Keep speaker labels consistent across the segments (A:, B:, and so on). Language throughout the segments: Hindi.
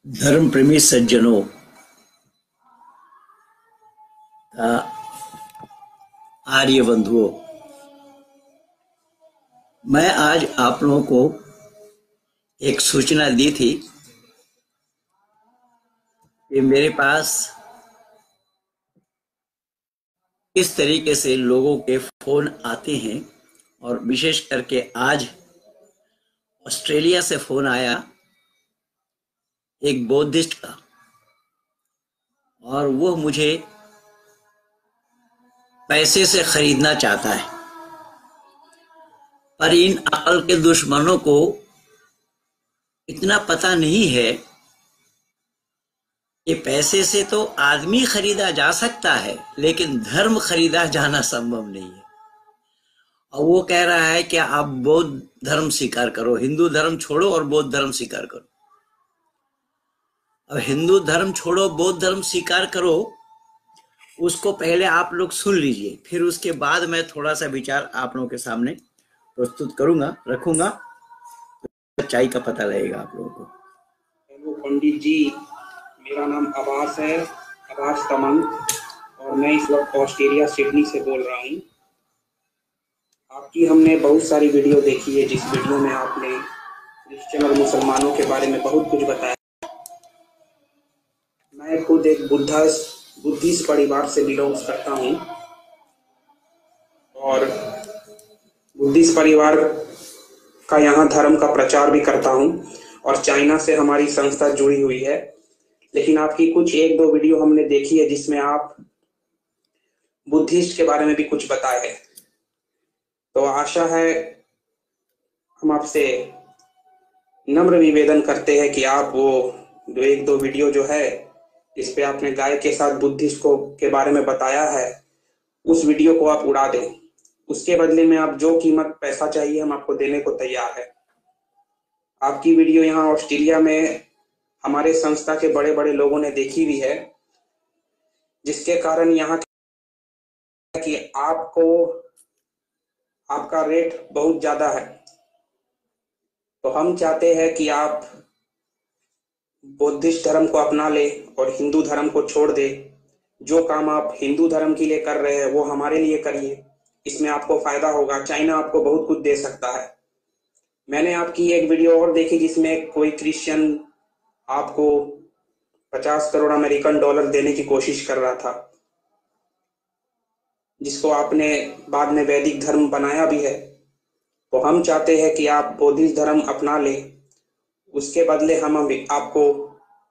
A: धर्म प्रेमी सज्जनों का आर्य बंधुओं, मैं आज आप लोगों को एक सूचना दी थी कि मेरे पास किस तरीके से लोगों के फोन आते हैं, और विशेष करके आज ऑस्ट्रेलिया से फोन आया एक बौद्धिस्ट का, और वो मुझे पैसे से खरीदना चाहता है। पर इन अकल के दुश्मनों को इतना पता नहीं है कि पैसे से तो आदमी खरीदा जा सकता है, लेकिन धर्म खरीदा जाना संभव नहीं है। और वो कह रहा है कि आप बौद्ध धर्म स्वीकार करो, हिंदू धर्म छोड़ो और बौद्ध धर्म स्वीकार करो। अब हिंदू धर्म छोड़ो, बौद्ध धर्म स्वीकार करो, उसको पहले आप लोग सुन लीजिए, फिर उसके बाद मैं थोड़ा सा विचार आप लोगों के सामने प्रस्तुत करूंगा, रखूंगा, सच्चाई का पता लगेगा आप लोगों को।
B: हेलो पंडित जी, मेरा नाम आवास है, आवास तमंग, और मैं इस वक्त ऑस्ट्रेलिया सिडनी से बोल रहा हूँ। आपकी हमने बहुत सारी वीडियो देखी है, जिस वीडियो में आपने क्रिश्चियन और मुसलमानों के बारे में बहुत कुछ बताया। मैं खुद एक बुद्धिस्ट परिवार से बिलोंग्स करता हूँ, और बुद्धिस्ट परिवार का यहाँ धर्म का प्रचार भी करता हूँ, और चाइना से हमारी संस्था जुड़ी हुई है। लेकिन आपकी कुछ एक दो वीडियो हमने देखी है जिसमें आप बुद्धिस्ट के बारे में भी कुछ बताए हैं। तो आशा है, हम आपसे नम्र निवेदन करते हैं कि आप वो एक दो वीडियो जो है इस पे आपने गाय के साथ बुद्धिस्ट को के बारे में बताया है, उस वीडियो को आप उड़ा दें। उसके बदले में आप जो कीमत पैसा चाहिए हम आपको देने को तैयार है। आपकी वीडियो यहाँ ऑस्ट्रेलिया में हमारे संस्था के बड़े बड़े लोगों ने देखी भी है, जिसके कारण यहाँ कि आपका रेट बहुत ज्यादा है। तो हम चाहते हैं कि आप बुद्धिस्ट धर्म को अपना ले और हिंदू धर्म को छोड़ दे। जो काम आप हिंदू धर्म के लिए कर रहे हैं वो हमारे लिए करिए, इसमें आपको फायदा होगा। चाइना आपको बहुत कुछ दे सकता है। मैंने आपकी एक वीडियो और देखी जिसमें कोई क्रिश्चियन आपको 50 करोड़ अमेरिकन डॉलर देने की कोशिश कर रहा था, जिसको आपने बाद में वैदिक धर्म बनाया भी है। तो हम चाहते हैं कि आप बौद्धिस्ट धर्म अपना ले, उसके बदले हम आपको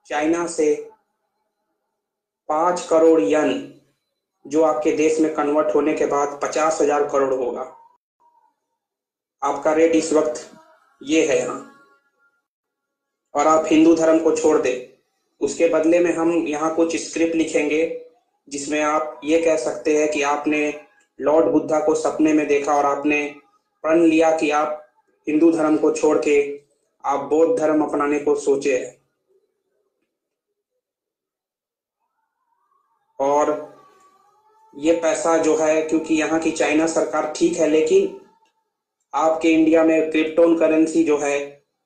B: चाइना से 5 करोड़ यन, जो आपके देश में कन्वर्ट होने के बाद 50,000 करोड़ होगा। आपका रेट इस वक्त ये है यहाँ, और आप हिंदू धर्म को छोड़ दे। उसके बदले में हम यहाँ कुछ स्क्रिप्ट लिखेंगे जिसमें आप ये कह सकते हैं कि आपने लॉर्ड बुद्धा को सपने में देखा और आपने प्रण लिया कि आप हिंदू धर्म को छोड़ के आप बौद्ध धर्म अपनाने को सोचे हैं। और ये पैसा जो है, क्योंकि यहाँ की चाइना सरकार ठीक है, लेकिन आपके इंडिया में क्रिप्टोन करेंसी जो है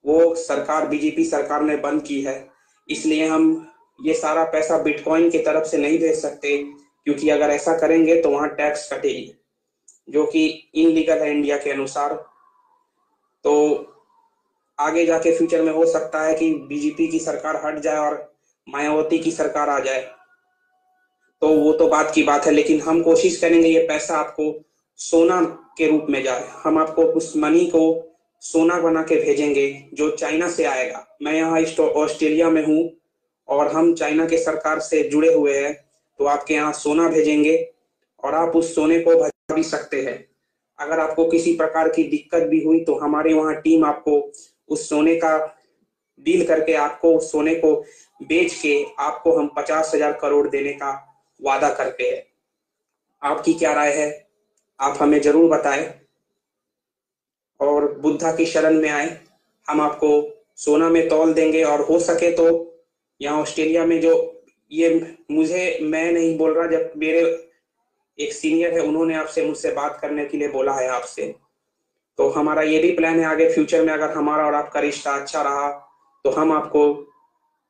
B: वो सरकार, बीजेपी सरकार ने बंद की है। इसलिए हम ये सारा पैसा बिटकॉइन की तरफ से नहीं भेज सकते, क्योंकि अगर ऐसा करेंगे तो वहां टैक्स कटेगी, जो कि इनलीगल है इंडिया के अनुसार। तो आगे जाके फ्यूचर में हो सकता है कि बीजेपी की सरकार हट जाए और मायावती की सरकार आ जाए, तो वो तो बात की बात है। लेकिन हम कोशिश करेंगे ये पैसा आपको सोना के रूप में जाए। हम आपको उस मनी को सोना बना के भेजेंगे जो चाइना से आएगा। मैं यहाँ ऑस्ट्रेलिया में हूँ और हम चाइना के सरकार से जुड़े हुए हैं, तो आपके यहाँ सोना भेजेंगे और आप उस सोने को भजा भी सकते हैं। अगर आपको किसी प्रकार की दिक्कत भी हुई तो हमारे वहाँ टीम आपको उस सोने का डील करके आपको उस सोने को बेच के आपको हम 50,000 करोड़ देने का वादा करते हैं। आपकी क्या राय है, आप हमें जरूर बताएं, और बुद्धा की शरण में आए। हम आपको सोना में तौल देंगे, और हो सके तो यहाँ ऑस्ट्रेलिया में जो ये मैं नहीं बोल रहा, जब मेरे एक सीनियर है उन्होंने आपसे मुझसे बात करने के लिए बोला है आपसे, तो हमारा ये भी प्लान है आगे फ्यूचर में, अगर हमारा और आपका रिश्ता अच्छा रहा तो हम आपको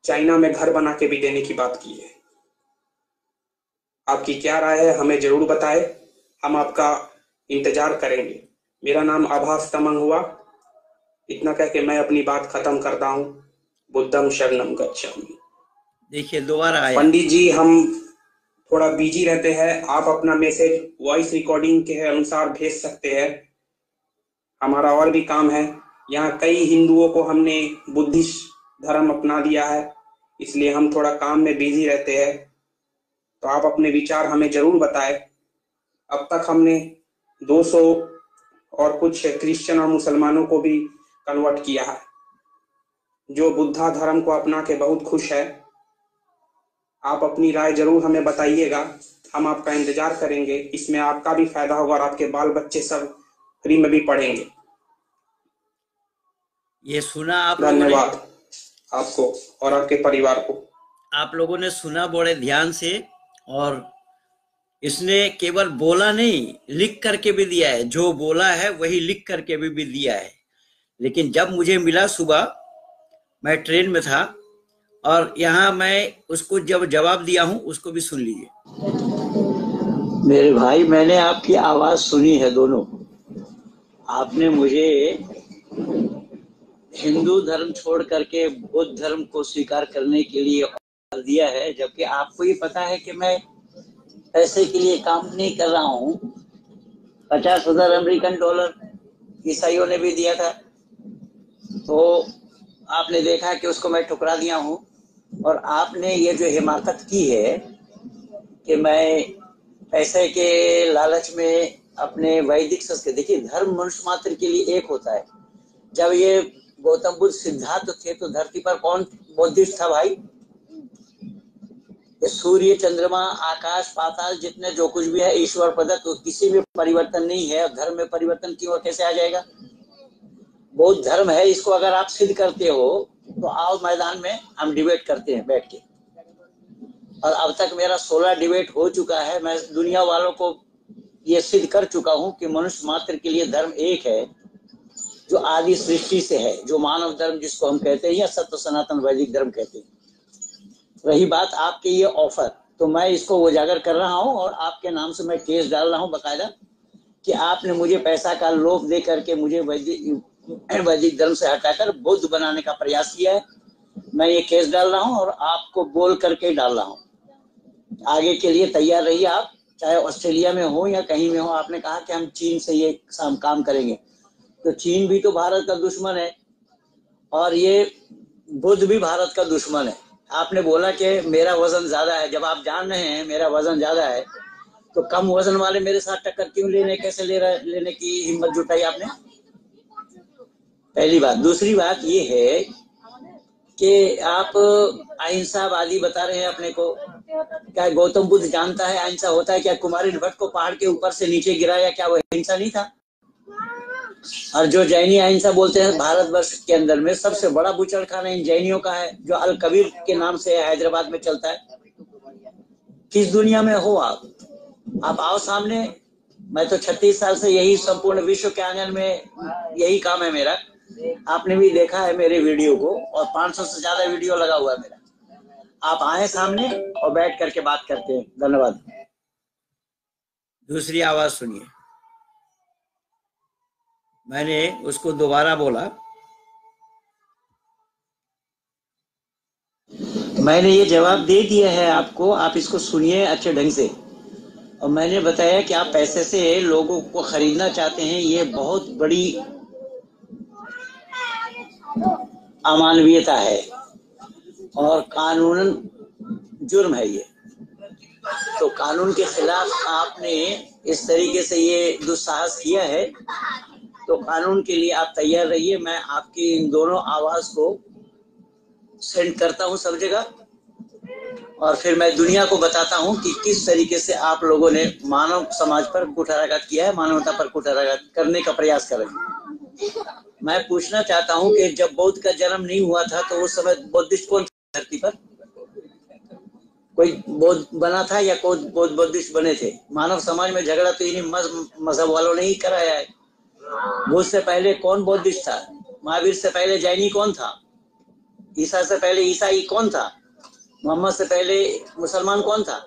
B: चाइना में घर बना के भी देने की बात की है। आपकी क्या राय है हमें जरूर बताएं, हम आपका इंतजार करेंगे। मेरा नाम आभास तमंग हुआ। इतना कह के मैं अपनी बात खत्म करता हूँ। बुद्धम शरणम गच्छामि।
A: देखिए दोबारा आया।
B: पंडित जी हम थोड़ा बिजी रहते हैं, आप अपना मैसेज वॉइस रिकॉर्डिंग के अनुसार भेज सकते हैं। हमारा और भी काम है। यहाँ कई हिंदुओं को हमने बुद्धिस्ट धर्म अपना दिया है, इसलिए हम थोड़ा काम में बिजी रहते हैं। तो आप अपने विचार हमें जरूर बताएं। अब तक हमने 200 और कुछ क्रिश्चियन और मुसलमानों को भी कन्वर्ट किया है, जो बुद्धा धर्म को अपना के बहुत खुश है। आप अपनी राय जरूर हमें बताइएगा, हम आपका इंतजार करेंगे। इसमें आपका भी फायदा होगा और आपके बाल बच्चे सब फ्री में भी पढ़ेंगे।
A: ये सुना आप लोगों ने?
B: धन्यवाद आपको और आपके परिवार को।
A: आप लोगों ने सुना बड़े ध्यान से, और इसने केवल बोला नहीं, लिख करके भी दिया है। जो बोला है वही लिख करके भी दिया है। लेकिन जब मुझे मिला सुबह, मैं ट्रेन में था, और यहाँ मैं उसको जब जवाब दिया हूँ, उसको भी सुन लीजिए। मेरे भाई, मैंने आपकी आवाज सुनी है दोनों। आपने मुझे हिंदू धर्म छोड़ करके बौद्ध धर्म को स्वीकार करने के लिए ऑफर दिया है, जबकि आपको ये पता है कि मैं पैसे के लिए काम नहीं कर रहा हूँ। 50,000 अमेरिकन डॉलर ईसाइयों ने भी दिया था, तो आपने देखा कि उसको मैं ठुकरा दिया हूँ। और आपने ये जो हिमाकत की है कि मैं पैसे के लालच में अपने वैदिक संस्कृति, देखिए धर्म मनुष्य मात्र के लिए एक होता है। जब ये गौतम बुद्ध सिद्धार्थ थे तो धरती पर कौन बौद्धिस्ट था भाई? सूर्य, चंद्रमा, आकाश, पाताल, जितने जो कुछ भी है ईश्वर प्रदत्त, तो किसी में परिवर्तन नहीं है। धर्म में परिवर्तन क्यों और कैसे आ जाएगा? बौद्ध धर्म है, इसको अगर आप सिद्ध करते हो तो आओ मैदान में, हम डिबेट करते हैं बैठ के। और अब तक मेरा 16 डिबेट हो चुका है। मैं दुनिया वालों को ये सिद्ध कर चुका हूं कि मनुष्य मात्र के लिए धर्म एक है, जो आदि सृष्टि से है, जो मानव धर्म जिसको हम कहते हैं, या सत्य सनातन वैदिक धर्म कहते हैं। रही बात आपके ये ऑफर, तो मैं इसको उजागर कर रहा हूं और आपके नाम से मैं केस डाल रहा हूं बकायदा, कि आपने मुझे पैसा का लोभ दे करके मुझे वैदिक धर्म से हटाकर बौद्ध बनाने का प्रयास किया है। मैं ये केस डाल रहा हूं और आपको बोल करके डाल रहा हूं। आगे के लिए तैयार रहिए आप, चाहे ऑस्ट्रेलिया में हो या कहीं में हो। आपने कहा कि हम चीन से ये काम करेंगे, तो चीन भी तो भारत का दुश्मन है, और ये बुद्ध भी भारत का दुश्मन है। आपने बोला कि मेरा वजन ज्यादा है। जब आप जान रहे हैं मेरा वजन ज्यादा है, तो कम वजन वाले मेरे साथ टक्कर क्यों कैसे लेने की हिम्मत जुटाई आपने? पहली बात। दूसरी बात ये है कि आप अहिंसावादी बता रहे हैं अपने को। क्या गौतम बुद्ध जानता है अहिंसा होता है क्या? कुमारी भट्ट को पहाड़ के ऊपर से नीचे गिराया, क्या वो अहिंसा नहीं था? और जो जैनी अहिंसा बोलते हैं, भारतवर्ष के अंदर में सबसे बड़ा बुचड़खाना इन जैनियों का है, जो अल कबीर के नाम से हैदराबाद में चलता है। किस दुनिया में हो आप आओ सामने। मैं तो 36 साल से यही संपूर्ण विश्व के आंगन में यही काम है मेरा। आपने भी देखा है मेरे वीडियो को, और 500 से ज्यादा वीडियो लगा हुआ है मेरा। आप आए सामने और बैठ करके बात करते हैं। धन्यवाद। दूसरी आवाज सुनिए। मैंने उसको दोबारा बोला, मैंने ये जवाब दे दिया है आपको, आप इसको सुनिए अच्छे ढंग से। और मैंने बताया कि आप पैसे से लोगों को खरीदना चाहते हैं, ये बहुत बड़ी अमानवीयता है और कानूनन जुर्म है ये। तो कानून के खिलाफ आपने इस तरीके से ये दुस्साहस किया है, तो कानून के लिए आप तैयार रहिए। मैं आपकी इन दोनों आवाज को सेंड करता हूं सब जगह, और फिर मैं दुनिया को बताता हूं कि किस तरीके से आप लोगों ने मानव समाज पर कुठाराघात किया है, मानवता पर कुठाराघात करने का प्रयास कर रहे हैं। मैं पूछना चाहता हूं कि जब बौद्ध का जन्म नहीं हुआ था तो उस समय बौद्धिस्ट कौन था धरती पर? कोई बौद्ध बना था या बुद्धिस्ट बने थे? मानव समाज में झगड़ा तो इन्हीं मजहब वालों ने ही कराया है। बुद्ध से पहले कौन बौद्धिस्ट था? महावीर से पहले जैनी कौन था? ईसा से पहले ईसाई कौन था? मोहम्मद से पहले मुसलमान कौन था?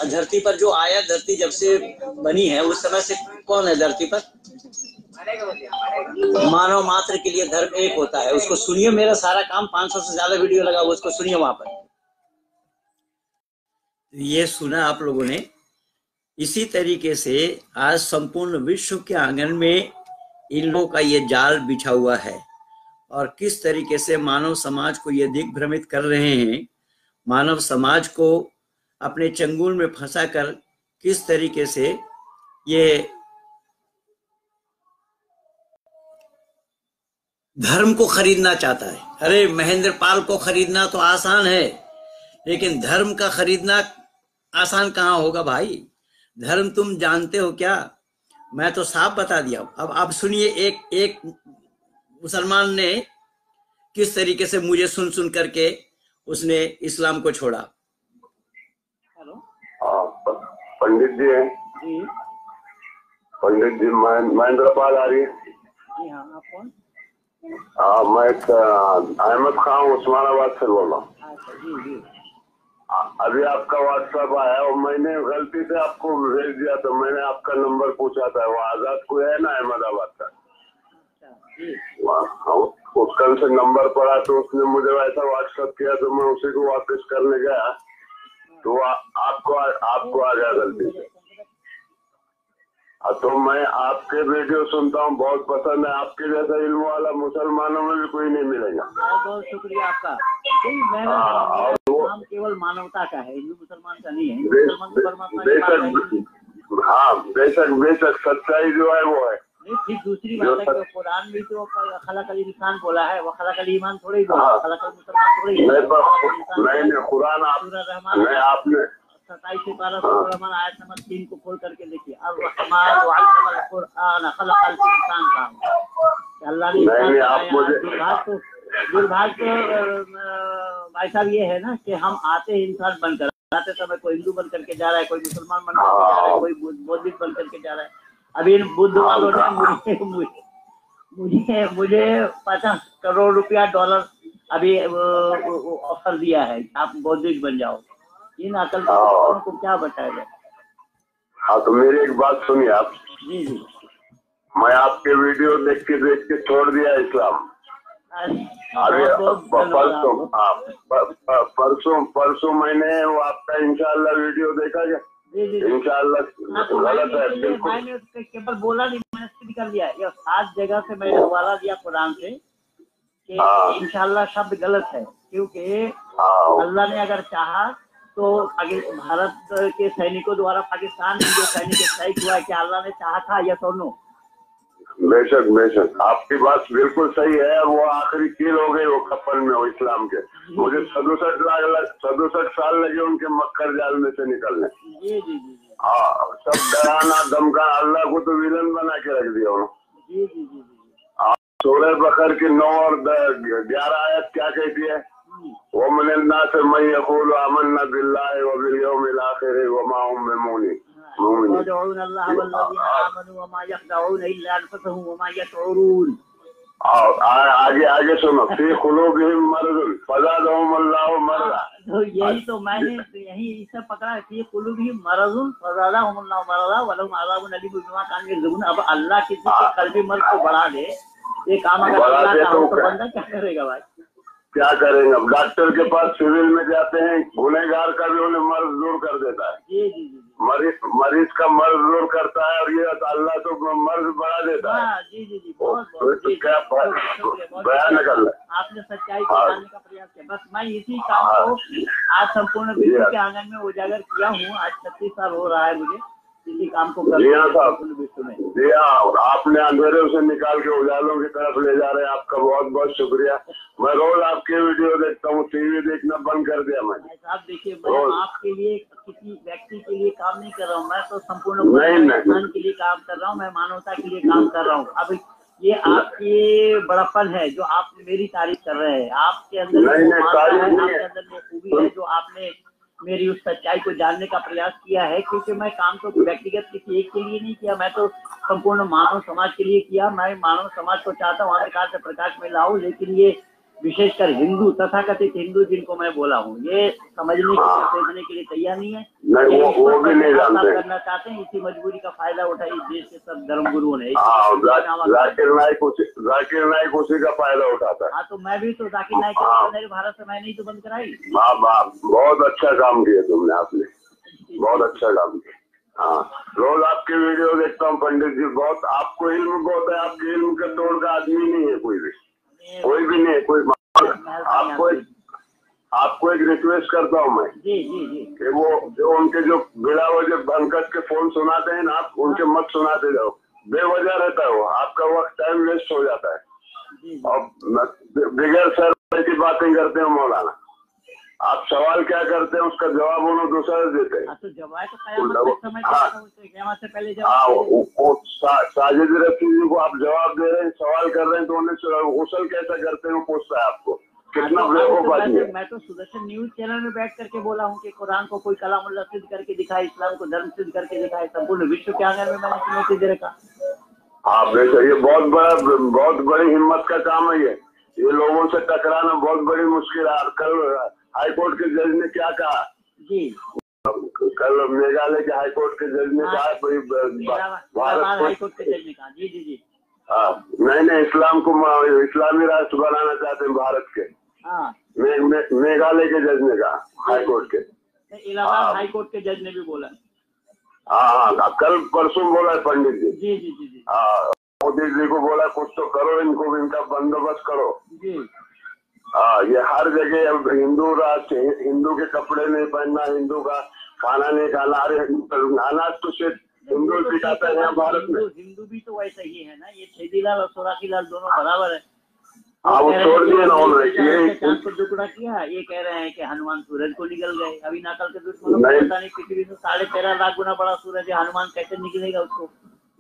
A: धरती पर जो आया, धरती जब से बनी है उस समय से कौन है धरती पर? मानव मात्र के लिए धर्म एक होता है। उसको सुनिए, मेरा सारा काम 500 से ज्यादा वीडियो लगा हुआ, उसको सुनिए वहां पर। ये सुना आप लोगों ने। इसी तरीके से आज संपूर्ण विश्व के आंगन में इन लोगों का ये जाल बिछा हुआ है और किस तरीके से मानव समाज को ये दिग्भ्रमित कर रहे हैं। मानव समाज को अपने चंगुल में फंसाकर किस तरीके से ये धर्म को खरीदना चाहता है। अरे महेंद्र पाल को खरीदना तो आसान है, लेकिन धर्म का खरीदना आसान कहाँ होगा भाई? धर्म तुम जानते हो क्या? मैं तो साफ बता दिया। अब आप सुनिए, एक मुसलमान ने किस तरीके से मुझे सुन करके उसने इस्लाम को छोड़ा। हेलो,
C: पंडित जी हैं?
A: जी
C: पंडित जी, महेंद्र पाल आ रही है?
A: जी हाँ, आप कौन?
C: मैं अहमद खान उस्मानाबाद से बोल रहा हूँ।
A: अच्छा जी जी।
C: अभी आपका व्हाट्सएप आया और मैंने गलती से आपको भेज दिया, तो मैंने आपका नंबर पूछा था। वो आजाद को है ना अहमदाबाद का, उसका से नंबर पड़ा तो उसने मुझे वैसा व्हाट्सएप किया, तो मैं उसी को वापस करने गया तो आपको आ गया गलती से। तो मैं आपके वीडियो सुनता हूँ, बहुत पसंद है। आपके जैसा इल्म वाला मुसलमानों में भी कोई नहीं मिलेगा।
A: बहुत बहुत शुक्रिया आपका। मेरा काम केवल मानवता का है, हिंदू मुसलमान का नहीं है।
C: बेशक सच्चाई जो है वो है।
A: नहीं, ठीक दूसरी बात है कि कुरान भी तो खलकल इंसान बोला है, वो खलकल ईमान थोड़ा ही बोला, खलकल मुसलमान थोड़ा ही।
C: नहीं, कुरान आपने
A: 27 से 12 आयत नंबर 3 को खोल करके देखिए। अल्लाह ने दुर्भाग्य तो भाई साहब ये है ना कि हम आते हैं इंसान बनकर, आते समय कोई हिंदू बन करके जा रहा है, कोई मुसलमान बन करके जा रहा है, कोई बौद्धिस्ट बन करके जा रहा है। अभी इन बुद्ध वालों ने मुझे 50 करोड़ रुपया डॉलर अभी ऑफर दिया है, आप बौद्धिस्ट बन जाओ। इन अकल को क्या बताया जाए?
C: हाँ, तो मेरी एक बात सुनिए आप।
A: जी जी।
C: मैं आपके वीडियो देख के छोड़ दिया इस्लाम। अभी परसों मैंने वो आपका इंशाल्लाह वीडियो देखा क्या? इंशाल्लाह गलत है बिल्कुल।
A: मैंने केवल बोला नहीं, मैंने सिद्ध कर दिया। ये 7 जगह से मैंने हवाला दिया कुरान से कि इंशाल्लाह शब्द गलत है, क्योंकि अल्लाह ने अगर चाहा तो भारत के सैनिकों द्वारा पाकिस्तान में जो सैनिक स्ट्राइक हुआ है, क्या अल्लाह ने चाहा था? यस और नो?
C: बेशक आपकी बात बिल्कुल सही है। वो आखिरी कील हो गई वो कफन में वो इस्लाम के। मुझे 67 साल लगे उनके मक्कर जाल में से निकलने।
A: जी।
C: हाँ, सब डराना धमकाना, अल्लाह को तो विलन बना के रख दिया उन्होंने।
A: जी।
C: सूरह बकर की 9 और 11 आयत क्या कहती है? वो मिलना से मैं यकूल आमन्ना बिल्लाहि व बिल यौमिल आखिर व मा हुम बिमुमिनीन। आगे सुनो। फी कुलूबिहिम मरज़ुन फ़ज़ादहुमुल्लाहु मरज़ा।
A: तो यही तो मैंने यही इसे पकड़ा है कि कुलूबिहिम मरज़ुन फ़ज़ादहुमुल्लाहु मरज़ा व लहुम अज़ाबुन अलीम बिमा कानू यकज़िबून। अब अल्लाह किसी के कल्बी मर्ज़ को बढ़ा दे, ये काम अगर अल्लाह का हो तो बंदा क्या करेगा भाई?
C: क्या करेंगे? अब डॉक्टर के पास सिविल में जाते हैं, गुनहगार का भी उन्हें मर्ज दूर कर देता है।
A: जी।
C: मरीज का मर्ज दूर करता है और ये अल्लाह तो मर्ज बढ़ा देता है।
A: जी।
C: तो क्या बयान कर रहे?
A: आपने सच्चाई को जानने का प्रयास किया। बस मैं इसी काम को आज संपूर्ण विश्व के आंगन में उजागर किया हूँ। आज 36 साल हो रहा है मुझे इसी काम को
C: जी हाँ साहब, जी हाँ, आपने अंधेरे से निकाल के उजालों की तरफ ले जा रहे हैं। आपका बहुत बहुत शुक्रिया। मैं रोज आपके वीडियो देखता हूँ, टीवी देखना बंद कर दिया मैंने।
A: साहब देखिए, मैं आपके लिए किसी व्यक्ति के लिए काम नहीं कर रहा हूँ, मैं तो संपूर्ण इंसान के लिए काम कर रहा हूँ, मैं मानवता के लिए काम कर रहा हूँ। अब ये आपकी बड़प्पन है जो आप मेरी तारीफ कर रहे हैं। आपके अंदर आपके अंदर वो खूबी है जो आपने मेरी उस सच्चाई को जानने का प्रयास किया है, क्योंकि मैं काम तो व्यक्तिगत किसी एक के लिए नहीं किया, मैं तो संपूर्ण मानव समाज के लिए किया। मैं मानव समाज को चाहता हूँ अंधकार से प्रकाश में लाऊं, लेकिन ये विशेषकर हिंदू, तथाकथित हिंदू जिनको मैं बोला हूँ, ये समझने के लिए, समझने के लिए तैयार नहीं है।
C: वो भी नहीं जानते,
A: करना चाहते हैं, इसी मजबूरी का फायदा उठाई देश के सब धर्म गुरुओं ने।
C: जाकिर नाइक उसी का फायदा उठाता है।
A: हाँ, तो मैं भी तो जाकिर नाइक मेरे भारत से मैंने ही तो बंद कराई।
C: बहुत अच्छा काम किया तुमने, आपने बहुत अच्छा काम किया। हाँ, रोज आपके वीडियो देखता हूँ पंडित जी, बहुत आपको इल्म बहुत है, आपके इल्म के तोड़ का आदमी नहीं है कोई भी नहीं है कोई। आपको एक रिक्वेस्ट करता हूँ मैं कि वो जो उनके जो बिना वजह भंकस के फोन सुनाते हैं ना, आप उनके मत सुनाते जाओ, बेवजह रहता है वो, आपका वक्त टाइम वेस्ट हो जाता है और बगैर सर की बातें करते हैं मौलाना। आप सवाल क्या करते हैं उसका जवाब उन्हें दूसरा देते हैं। साजिद रफी जी को आप जवाब दे रहे हैं, सवाल कर रहे हैं, तो उन्हें उसल कैसा करते हैं वो पूछता है आपको, कितना बेवकूफ है।
A: मैं तो सुदर्शन न्यूज चैनल में बैठ करके बोला हूँ कि कुरान को कोई कलामुल्लाह सिद्ध करके दिखाए, इस्लाम को धर्म सिद्ध करके दिखाए, संपूर्ण विश्व के आंगन में मैंने चुनौती दे रखा।
C: हाँ बेशक, ये बहुत बड़ी हिम्मत का काम है। ये लोगों से टकराना बहुत बड़ी मुश्किल है। कल हाईकोर्ट के जज ने क्या कहा जी, कल मेघालय के हाईकोर्ट के जज ने कहा,
A: भारत हाईकोर्ट के जज ने कहा जी
C: हाँ, नहीं इस्लाम को इस्लामी राष्ट्र बनाना चाहते हैं भारत के। मेघालय के जज ने कहा, हाईकोर्ट के,
A: इलाहाबाद हाईकोर्ट के जज ने भी बोला।
C: हाँ, कल परसों बोला है पंडित जी।
A: जी।
C: हाँ, मोदी जी को बोला कुछ तो करो, इनको इनका बंदोबस्त करो जी। हाँ, ये हर जगह अब हिंदू राष्ट्र, हिंदू के कपड़े नहीं पहनना, हिंदू का खाना नहीं खाना, अरे अनाज तो सिर्फ हिंदू सिखाता है यहाँ भारत में।
A: हिंदू भी तो वैसा ही है ना, ये छेदीलाल और सोराखीलाल दोनों बराबर है।
C: हाँ, वो छोड़ दिए ना उन्होंने,
A: चांद को टुकड़ा किया, ये कह रहे हैं कि हनुमान सूरज को निकल गए। अभी नकल के दुश्मनों को पता नहीं, पृथ्वी से 13.5 लाख गुना बड़ा सूरज है, हनुमान कैसे निकलेगा उसको।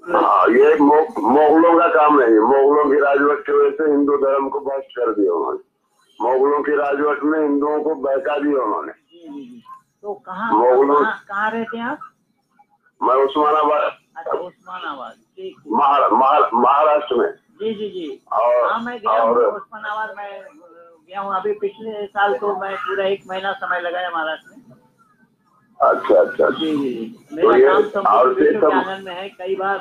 C: हाँ, ये मोगलों का काम है, मोगलों की राजवट की वजह से हिंदू धर्म को भ्रष्ट कर दिया उन्होंने। मोगलों की राजवट में हिंदुओं को बहका दिया उन्होंने।
A: तो कहाँ रहते हैं आप?
C: मैं उस्मानाबाद।
A: अच्छा, उस्मानाबाद,
C: महाराष्ट्र में।
A: जी। और मैं गया हूँ उस्मानाबाद में, गया हूँ अभी पिछले साल, तो मैं पूरा 1 महीना समय लगाया महाराष्ट्र में।
C: अच्छा
A: जी। मेरा काम संपूर्ण विश्व के आंगन में है। कई बार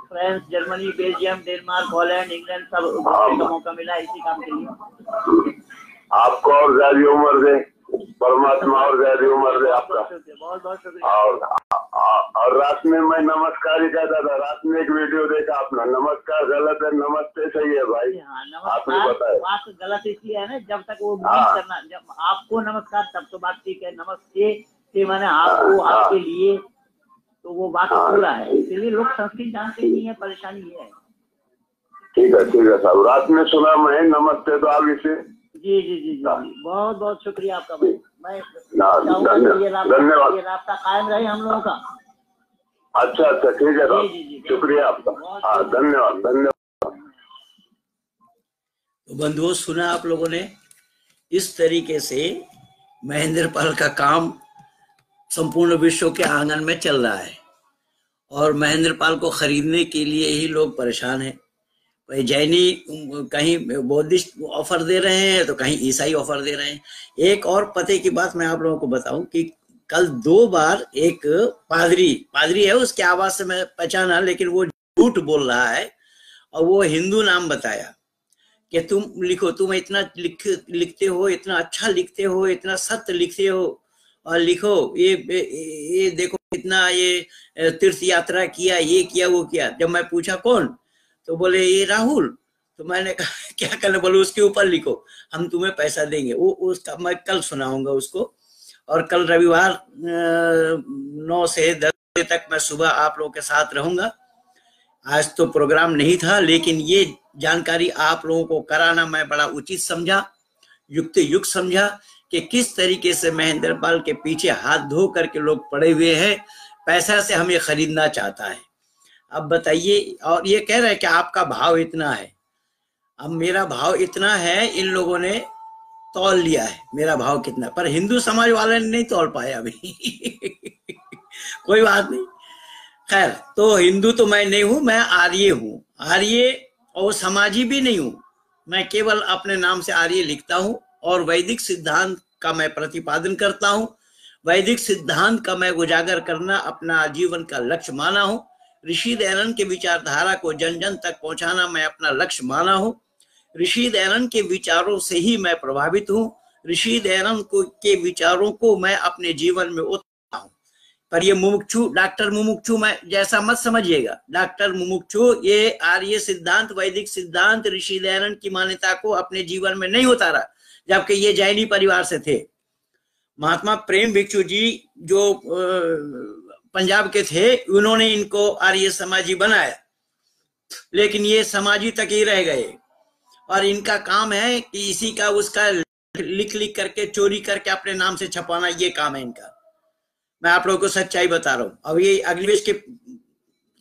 A: France, Germany, Belgium, Denmark, Holland, England सब घूमने का मौका मिला इसी काम के लिए।
C: आपको और ज्यादा उम्र दे परमात्मा, और ज्यादा उम्र दे आपका।
A: बहुत शुक्रिया।
C: और रात में मैं नमस्कार ही कहता था, रात में एक वीडियो देखा अपना, नमस्कार गलत है, नमस्ते सही है भाई। आपने बताया
A: बात गलत इसलिए है ना, जब तक वो करना, जब आपको नमस्कार तब तो बात ठीक है, नमस्ते से मैंने आपको, आपके लिए, तो वो बात पूरा है। इसलिए लोग संस्कृत जानते नहीं है, परेशानी ये है।
C: ठीक है साहब, रात में सुना मैं नमस्ते, तो आप इसे
A: जी। बहुत शुक्रिया आपका भाई। मैं
C: धन्यवाद,
A: ये रास्ता कायम रहे हम लोगों का।
C: अच्छा ठीक है साहब, शुक्रिया आपका। हाँ, धन्यवाद।
A: तो बंधुओं, सुना आप लोगों ने, इस तरीके से महेंद्र पाल का काम संपूर्ण विश्व के आंगन में चल रहा है और महेंद्र पाल को खरीदने के लिए ही लोग परेशान हैं। कोई जैनी, कहीं बौद्धिस्ट ऑफर दे रहे हैं तो कहीं ईसाई ऑफर दे रहे हैं। एक और पते की बात मैं आप लोगों को बताऊं कि कल 2 बार एक पादरी है, उसके आवाज से मैं पहचाना, लेकिन वो झूठ बोल रहा है और वो हिंदू नाम बताया कि तुम लिखो, तुम इतना लिखते हो, इतना अच्छा लिखते हो, इतना सत्य लिखते हो, और लिखो ये देखो कितना ये तीर्थ यात्रा किया, ये किया, वो किया। जब मैं पूछा कौन, तो बोले ये राहुल। तो मैंने कहा क्या करना, बोले उसके ऊपर लिखो, हम तुम्हें पैसा देंगे। वो उसका मैं कल सुनाऊंगा उसको। और कल रविवार 9 से 10 बजे तक मैं सुबह आप लोगों के साथ रहूंगा। आज तो प्रोग्राम नहीं था, लेकिन ये जानकारी आप लोगों को कराना मैं बड़ा उचित समझा, युक्त समझा कि किस तरीके से महेंद्र पाल के पीछे हाथ धो करके लोग पड़े हुए हैं, पैसा से हमें खरीदना चाहता है। अब बताइए, और ये कह रहे हैं कि आपका भाव इतना है। अब मेरा भाव इतना है, इन लोगों ने तौल लिया है मेरा भाव कितना, पर हिंदू समाज वाले ने नहीं तौल पाया अभी। कोई बात नहीं, खैर। तो हिंदू तो मैं नहीं हूं, मैं आर्य हूं। आर्य और समाजी भी नहीं हूं, मैं केवल अपने नाम से आर्य लिखता हूं और वैदिक सिद्धांत का मैं प्रतिपादन करता हूं। वैदिक सिद्धांत का मैं उजागर करना अपना आजीवन का लक्ष्य माना हूं। ऋषि दयानंद के विचारधारा को जन जन तक पहुंचाना मैं अपना लक्ष्य माना हूं। ऋषि दयानंद के विचारों से ही मैं प्रभावित हूं। ऋषि दयानंद के विचारों को मैं अपने जीवन में उतारता हूं। पर ये मुमुक्षु, डॉक्टर मुमुक्षु मैं जैसा मत समझिएगा। डॉक्टर मुमुक्षु ये आर्य सिद्धांत, वैदिक सिद्धांत, ऋषि दयानंद की मान्यता को अपने जीवन में नहीं उतारा, जबकि ये जैनी परिवार से थे। महात्मा प्रेम भिक्षु जी जो पंजाब के थे, उन्होंने इनको आर्य समाजी बनाया, लेकिन ये समाजी तक ही रह गए। और इनका काम है कि इसी का उसका लिख लिख करके, चोरी करके अपने नाम से छपाना, ये काम है इनका। मैं आप लोगों को सच्चाई बता रहा हूं। अब ये अग्निवेश के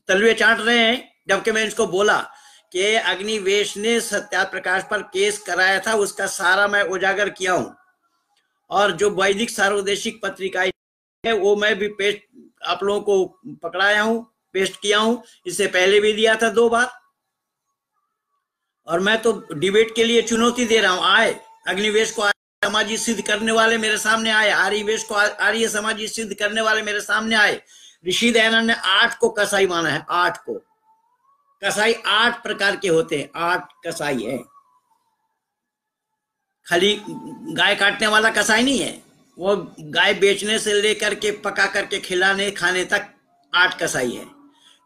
A: तलवे चाट रहे हैं, जबकि मैं इसको बोला कि अग्निवेश ने सत्याप्रकाश पर केस कराया था, उसका सारा मैं उजागर किया हूं। और जो वैदिक सार्वदेशिक पत्रिकाएं है वो मैं भी पेस्ट आप लोगों को पकड़ाया हूं, पेस्ट किया हूं। इससे पहले भी दिया था 2 बार। और मैं तो डिबेट के लिए चुनौती दे रहा हूं। आए अग्निवेश को समाजी सिद्ध करने वाले मेरे सामने आए, आर्यवेश को आर्य समाजी सिद्ध करने वाले मेरे सामने आए। ऋषि दयानंद ने 8 को कसाई माना है। 8 को कसाई 8 प्रकार के होते हैं, 8 कसाई है। खाली गाय काटने वाला कसाई नहीं है, वो गाय बेचने से लेकर के पका करके खिलाने खाने तक 8 कसाई है।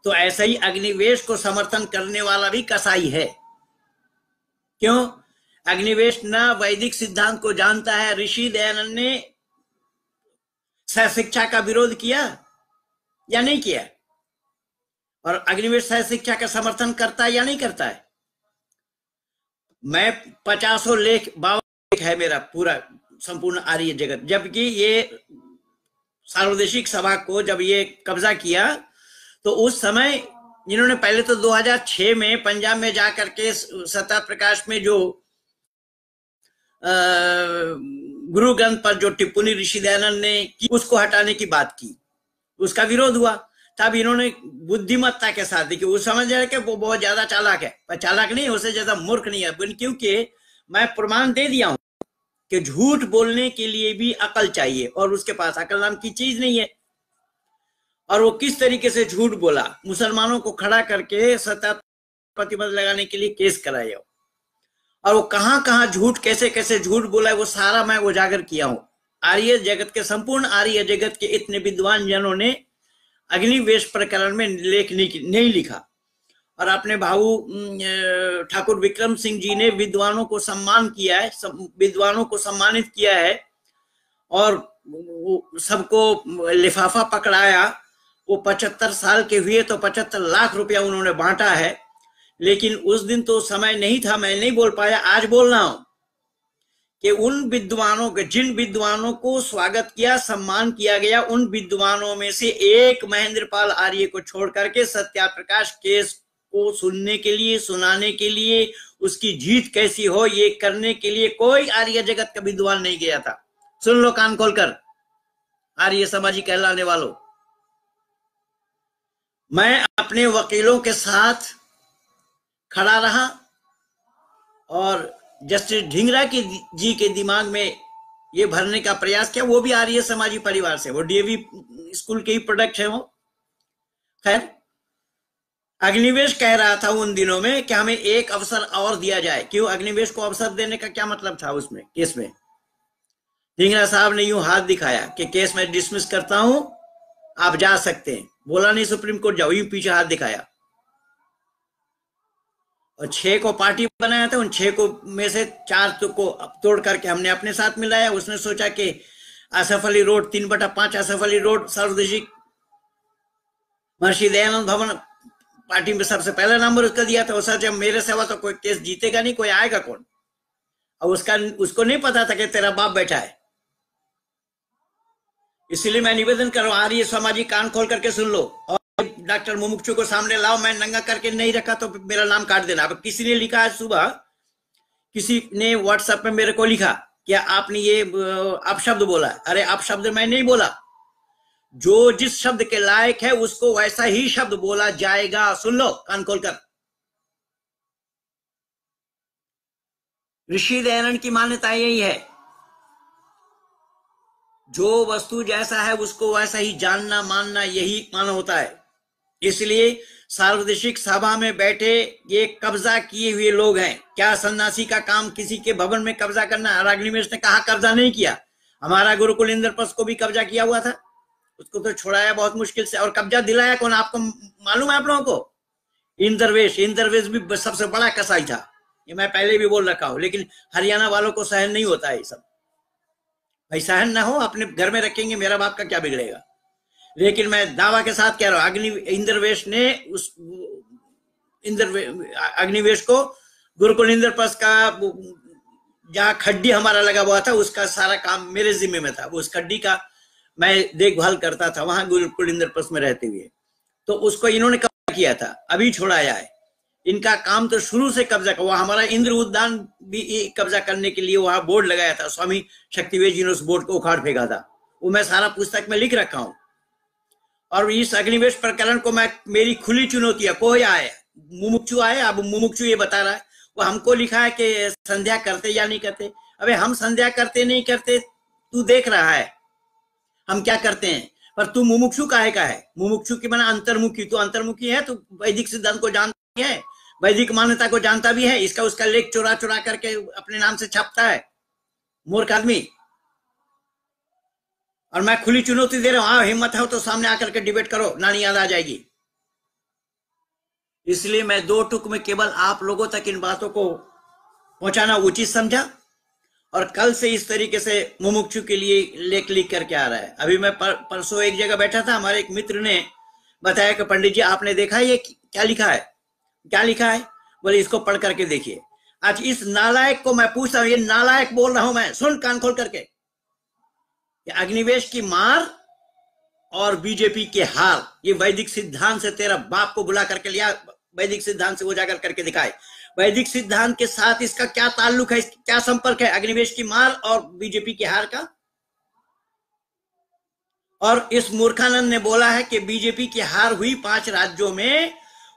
A: तो ऐसा ही अग्निवेश को समर्थन करने वाला भी कसाई है। क्यों? अग्निवेश न वैदिक सिद्धांत को जानता है। ऋषि दयानंद ने सहशिक्षा का विरोध किया या नहीं किया? और अग्निवेश सहशिक्षा का समर्थन करता है या नहीं करता है? मैं 50 लेख 52 लेख है मेरा पूरा संपूर्ण आर्य जगत। जबकि ये सार्वदेशिक सभा को जब ये कब्जा किया तो उस समय इन्होंने पहले तो 2006 में पंजाब में जाकर के सत्याप्रकाश में जो गुरु ग्रंथ पर जो टिप्पणी ऋषि दयानंद ने की, उसको हटाने की बात की, उसका विरोध हुआ। तब इन्होंने बुद्धिमत्ता के साथ, देखिए उस समझ रहे कि वो बहुत ज्यादा चालाक है, पर चालाक नहीं, उससे ज्यादा मूर्ख नहीं है। क्योंकि मैं प्रमाण दे दिया हूं कि झूठ बोलने के लिए भी अकल चाहिए, और उसके पास अकल नाम की चीज नहीं है। और वो किस तरीके से झूठ बोला, मुसलमानों को खड़ा करके सत्ता प्रतिबंध लगाने के लिए केस कराया, और वो कहां कहां झूठ, कैसे कैसे झूठ बोला है, वो सारा मैं उजागर किया हूं। आर्य जगत के, संपूर्ण आर्य जगत के इतने विद्वान जनों ने अग्निवेश प्रकरण में लेख नहीं लिखा। और अपने भाऊ ठाकुर विक्रम सिंह जी ने विद्वानों को सम्मान किया है, विद्वानों को सम्मानित किया है, और सबको लिफाफा पकड़ाया। वो 75 साल के हुए तो 75 लाख रुपया उन्होंने बांटा है। लेकिन उस दिन तो समय नहीं था, मैं नहीं बोल पाया। आज बोल रहा हूं कि उन विद्वानों के, जिन विद्वानों को स्वागत किया, सम्मान किया गया, उन विद्वानों में से एक महेंद्रपाल आर्य को छोड़ करके सत्याप्रकाश केस को सुनने के लिए, सुनाने के लिए, उसकी जीत कैसी हो ये करने के लिए कोई आर्य जगत का विद्वान नहीं गया था। सुन लो कान खोलकर, आर्य समाजी कहलाने वालों। मैं अपने वकीलों के साथ खड़ा रहा, और जस्टिस ढींगरा जी के दिमाग में ये भरने का प्रयास किया। वो भी आर्य समाजी परिवार से, वो डीएवी स्कूल के ही प्रोडक्ट है वो। खैर, अग्निवेश कह रहा था उन दिनों में कि हमें एक अवसर और दिया जाए। क्यों? अग्निवेश को अवसर देने का क्या मतलब था उसमें, केस में? ढींगरा साहब ने यूं हाथ दिखाया कि केस में डिसमिस करता हूं, आप जा सकते हैं। बोला नहीं सुप्रीम कोर्ट जाओ, यूं पीछे हाथ दिखाया। और 6 को पार्टी बनाया था, उन 6 को में से 4 को तोड़ करके हमने अपने साथ मिलाया। उसने सोचा कि आसफ अली रोड 3/5 आसफ अली रोड सार्वदेशिक महर्षि दयानंद भवन पार्टी में सबसे पहला नंबर उसका दिया था। उसका जब मेरे सेवा तो कोई केस जीतेगा नहीं, कोई आएगा कौन? और उसको नहीं पता था कि तेरा बाप बैठा है। इसलिए मैं निवेदन कर रहा हूं, आर्य समाजी कान खोल करके सुन लो, और डॉक्टर मुमुक्षु को सामने लाओ। मैं नंगा करके नहीं रखा तो मेरा नाम काट देना। अब किसी ने लिखा है, सुबह किसी ने व्हाट्सएप में मेरे को लिखा क्या आपने ये अपशब्द बोला? अरे अपशब्द मैं नहीं बोला, जो जिस शब्द के लायक है उसको वैसा ही शब्द बोला जाएगा। सुन लो कान खोलकर। ऋषि दयानंद की मान्यता यही है, जो वस्तु जैसा है उसको वैसा ही जानना मानना, यही माना होता है। इसलिए सार्वदेशिक सभा में बैठे ये कब्जा किए हुए लोग हैं। क्या सन्यासी का काम किसी के भवन में कब्जा करना? अग्निवेश ने कहा कब्जा नहीं किया। हमारा गुरुकुल इंद्रप्रस्थ को भी कब्जा किया हुआ था, उसको तो छुड़ाया बहुत मुश्किल से। और कब्जा दिलाया कौन? आपको मालूम है आप लोगों को? इंद्रवेश भी सबसे बड़ा कसाई था, ये मैं पहले भी बोल रखा हूं। लेकिन हरियाणा वालों को सहन नहीं होता है ये सब। भाई सहन ना हो, अपने घर में रखेंगे, मेरा बाप का क्या बिगड़ेगा। लेकिन मैं दावा के साथ कह रहा हूं, इंद्रवेश ने उस अग्निवेश को गुरुकुल इंद्रप्रस्थ का जहां खड्डी हमारा लगा हुआ था उसका सारा काम मेरे जिम्मे में था। उस खड्डी का मैं देखभाल करता था वहां गुरुकुल इंद्रप्रस्थ में रहते हुए। तो उसको इन्होंने कब्जा किया था, अभी छुड़ाया है। इनका काम तो शुरू से कब्जा का। वहां हमारा इंद्र उद्यान भी कब्जा करने के लिए वहां बोर्ड लगाया था, स्वामी शक्तिवेद जी ने उस बोर्ड को उखाड़ फेंका था। वो मैं सारा पुस्तक में लिख रखा हूं। और इस अग्निवेश प्रकरण को मैं, मेरी खुली चुनौती है। कोई आए, मुमुक्षु आए, अब मुमुक्षु ये बता रहा है, वो हमको लिखा है कि संध्या करते या नहीं करते। अबे हम संध्या करते नहीं करते तू देख रहा है हम क्या करते हैं, पर तू मुमुक्षु काहे का है? मुमुक्षु की माने अंतर्मुखी। तू अंतर्मुखी है, तू वैदिक सिद्धांत को जानता है, वैदिक मान्यता को जानता भी है, इसका उसका लेख चुरा चुरा करके अपने नाम से छापता है, मूर्ख आदमी। और मैं खुली चुनौती दे रहा हूं, हाँ हिम्मत है तो सामने आकर के डिबेट करो, नानी याद आ जाएगी। इसलिए मैं दो टुक में केवल आप लोगों तक इन बातों को पहुंचाना उचित समझा। और कल से इस तरीके से मुमुक्षु के लिए लेख लिख करके आ रहा है। अभी मैं परसों एक जगह बैठा था, हमारे एक मित्र ने बताया कि पंडित जी आपने देखा ये क्या लिखा है? क्या लिखा है? बोले इसको पढ़ करके देखिए। आज इस नालायक को मैं पूछता हूं, ये नालायक बोल रहा हूं मैं, सुन कान खोल करके। अग्निवेश की मार और बीजेपी के हार, ये वैदिक सिद्धांत से तेरा बाप को बुला करके लिया, वैदिक सिद्धांत से उजागर करके दिखाए। वैदिक सिद्धांत के साथ इसका क्या ताल्लुक है, क्या संपर्क है अग्निवेश की मार और बीजेपी के हार का? और इस मूर्खानंद ने बोला है कि बीजेपी की हार हुई 5 राज्यों में,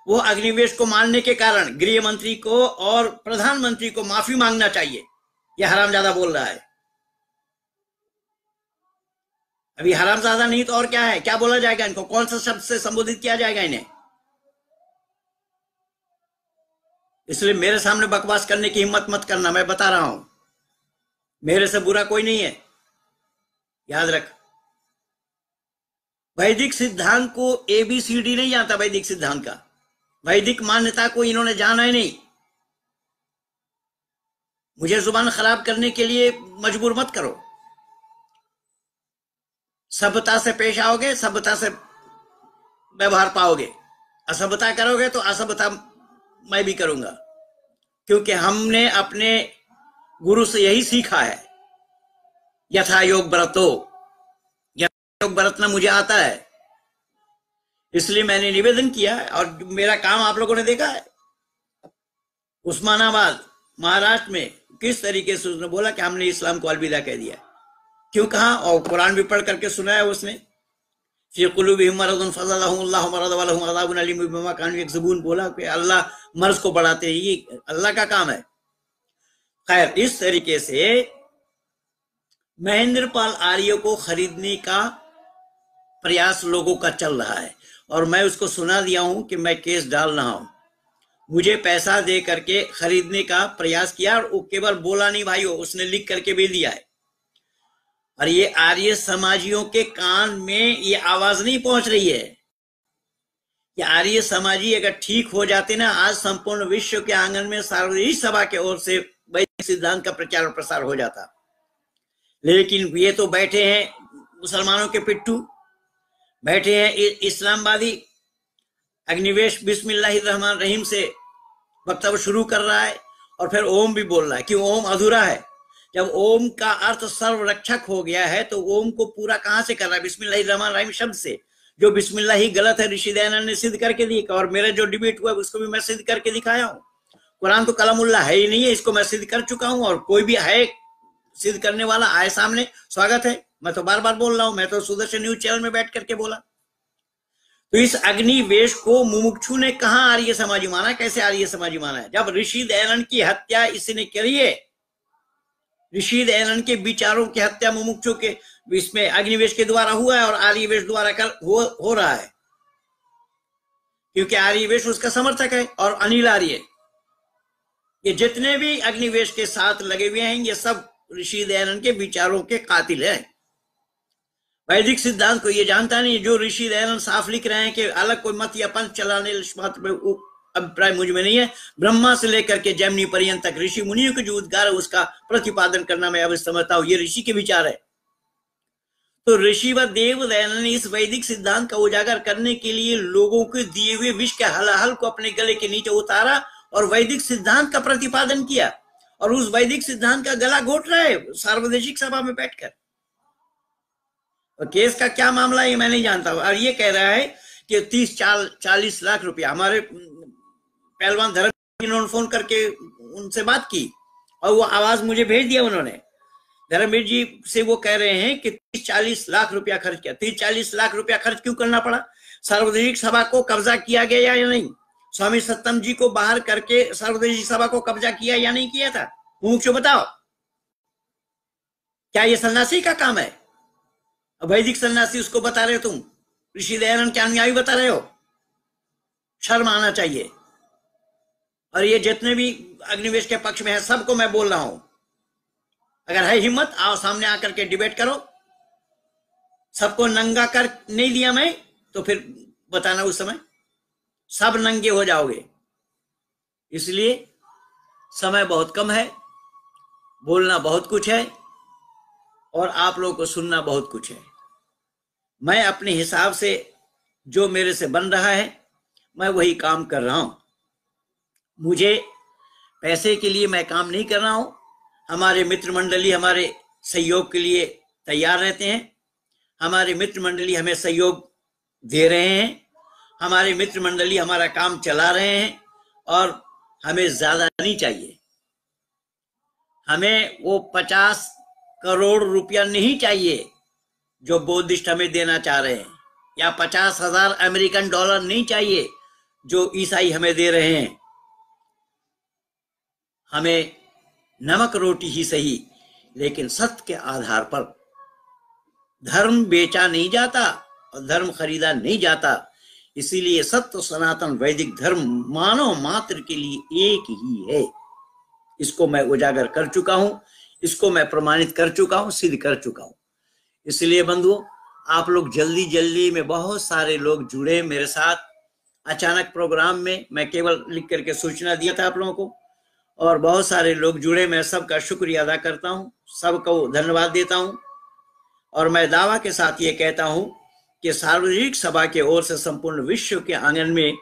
A: वो अग्निवेश को मानने के कारण गृह मंत्री को और प्रधानमंत्री को माफी मांगना चाहिए। यह हरामजादा बोल रहा है। अभी हरामजादा नहीं तो और क्या है? क्या बोला जाएगा इनको? कौन सा शब्द से संबोधित किया जाएगा इन्हें? इसलिए मेरे सामने बकवास करने की हिम्मत मत करना, मैं बता रहा हूं। मेरे से बुरा कोई नहीं है, याद रख। वैदिक सिद्धांत को ABCD नहीं जानता, वैदिक सिद्धांत का, वैदिक मान्यता को इन्होंने जाना ही नहीं। मुझे जुबान खराब करने के लिए मजबूर मत करो। सभ्यता से पेश आओगे, सभ्यता से व्यवहार पाओगे। असभ्यता करोगे तो असभ्यता मैं भी करूंगा, क्योंकि हमने अपने गुरु से यही सीखा है, यथा योग बरतो। योग बरतना मुझे आता है, इसलिए मैंने निवेदन किया है और मेरा काम आप लोगों ने देखा है। उस्मानाबाद महाराष्ट्र में किस तरीके से उसने बोला कि हमने इस्लाम को अलविदा कह दिया। क्यों कहा? और कुरान भी पढ़ करके सुनाया उसने। बोला कि अल्लाह मर्ज को बढ़ाते, ये अल्लाह का काम है। खैर, इस तरीके से महेंद्र पाल आर्य को खरीदने का प्रयास लोगों का चल रहा है और मैं उसको सुना दिया हूं कि मैं केस डाल रहा हूं। मुझे पैसा दे करके खरीदने का प्रयास किया और वो केवल बोला नहीं भाइयों, उसने लिख करके भी दिया है। और ये आर्य समाजियों के कान में ये आवाज नहीं पहुंच रही है। ये आर्य समाजी अगर ठीक हो जाते ना, आज संपूर्ण विश्व के आंगन में सार्वजनिक सभा के ओर से वैदिक सिद्धांत का प्रचार और प्रसार हो जाता। लेकिन ये तो बैठे हैं मुसलमानों के पिट्ठू, बैठे हैं इस्लामवादी। अग्निवेश बिस्मिल्लाहिर्रहमानिर्रहीम से वक्तव्य शुरू कर रहा है और फिर ओम भी बोल रहा है। क्यों? ओम अधूरा है। जब ओम का अर्थ सर्वरक्षक हो गया है तो ओम को पूरा कहां से कर रहा है? बिस्मिल्लाहिर्रहमानिर्रहीम शब्द से। जो बिस्मिल्लाह ही गलत है, ऋषि दयानंद ने सिद्ध करके दिया। और मेरा जो डिबेट हुआ उसको भी मैं सिद्ध करके दिखाया हूं। कुरान तो कलामुल्लाह है ही नहीं है, इसको मैं सिद्ध कर चुका हूं। और कोई भी है सिद्ध करने वाला आए सामने, स्वागत है। मैं तो बार बार बोल रहा हूं, मैं तो सुदर्शन न्यूज चैनल में बैठ करके बोला। तो इस अग्निवेश को मुमुक्षु ने कहां आर्य समाजी माना, कैसे आर्य समाजी माना है? जब ऋषि दयानंद की हत्या इसने करी है, ऋषि दयानंद के विचारों की हत्या मुमुक्षु के इसमें अग्निवेश के द्वारा हुआ है और आर्यवेश द्वारा हो रहा है, क्योंकि आर्यवेश उसका समर्थक है। और अनिल आर्य, ये जितने भी अग्निवेश के साथ लगे हुए हैं, ये सब ऋषि दयानंद के विचारों के कातिल है। वैदिक सिद्धांत को ये जानता नहीं। जो ऋषि दयानंद साफ लिख रहे हैं कि अलग कोई मत या पंथ चलाने मात्र में अभिप्राय मुझ में नहीं है। ब्रह्मा से लेकर के जैमिनी पर्यंत तक ऋषि मुनियों के जो उद्गार है उसका प्रतिपादन करना मैं अब समझता हूं, ये ऋषि के विचार है। तो ऋषि व देव दयानंद ने इस वैदिक सिद्धांत का उजागर करने के लिए लोगों के दिए हुए विष के हलाहल को अपने गले के नीचे उतारा और वैदिक सिद्धांत का प्रतिपादन किया, और उस वैदिक सिद्धांत का गला घोट रहा है सार्वदेशिक सभा में बैठकर। और केस का क्या मामला है ये मैं नहीं जानता। और ये कह रहा है कि 30-40 लाख रुपया, हमारे पहलवान धर्म इन्होंने फोन करके उनसे बात की और वो आवाज मुझे भेज दिया उन्होंने। धर्मवीर जी से वो कह रहे हैं कि 30-40 लाख रुपया खर्च किया। 30-40 लाख रुपया खर्च क्यों करना पड़ा? सार्वजनिक सभा को कब्जा किया गया या नहीं? स्वामी सत्तम जी को बाहर करके सार्वजनिक सभा को कब्जा किया या नहीं किया था? मुमुक्षु बताओ, क्या ये सन्यासी का काम है? वैदिक सन्यासी उसको बता रहे हो तुम, ऋषि दयानंद के अनुयायी बता रहे हो? शर्म आना चाहिए। और ये जितने भी अग्निवेश के पक्ष में है सबको मैं बोल रहा हूं, अगर है हिम्मत आओ सामने आकर के डिबेट करो। सबको नंगा कर नहीं दिया मैं तो फिर बताना, उस समय सब नंगे हो जाओगे। इसलिए समय बहुत कम है, बोलना बहुत कुछ है और आप लोगों को सुनना बहुत कुछ है। मैं अपने हिसाब से जो मेरे से बन रहा है मैं वही काम कर रहा हूं। मुझे पैसे के लिए मैं काम नहीं कर रहा हूं। हमारे मित्र मंडली हमारे सहयोग के लिए तैयार रहते हैं, हमारे मित्र मंडली हमें सहयोग दे रहे हैं, हमारे मित्र मंडली हमारा काम चला रहे हैं और हमें ज्यादा नहीं चाहिए। हमें वो 50 करोड़ रुपया नहीं चाहिए जो बौद्धिस्ट हमें देना चाह रहे हैं, या 50,000 अमेरिकन डॉलर नहीं चाहिए जो ईसाई हमें दे रहे हैं। हमें नमक रोटी ही सही, लेकिन सत्य के आधार पर। धर्म बेचा नहीं जाता और धर्म खरीदा नहीं जाता। इसीलिए सत्य सनातन वैदिक धर्म मानव मात्र के लिए एक ही है। इसको मैं उजागर कर चुका हूं, इसको मैं प्रमाणित कर चुका हूं, सिद्ध कर चुका हूं। इसलिए बंधुओं, आप लोग जल्दी जल्दी में बहुत सारे लोग जुड़े मेरे साथ। अचानक प्रोग्राम में मैं केवल लिख करके सूचना दिया था आप लोगों को और बहुत सारे लोग जुड़े। मैं सबका शुक्रिया अदा करता हूं, सबको धन्यवाद देता हूं। और मैं दावा के साथ ये कहता हूं कि सार्वजनिक सभा के ओर से संपूर्ण विश्व के आंगन में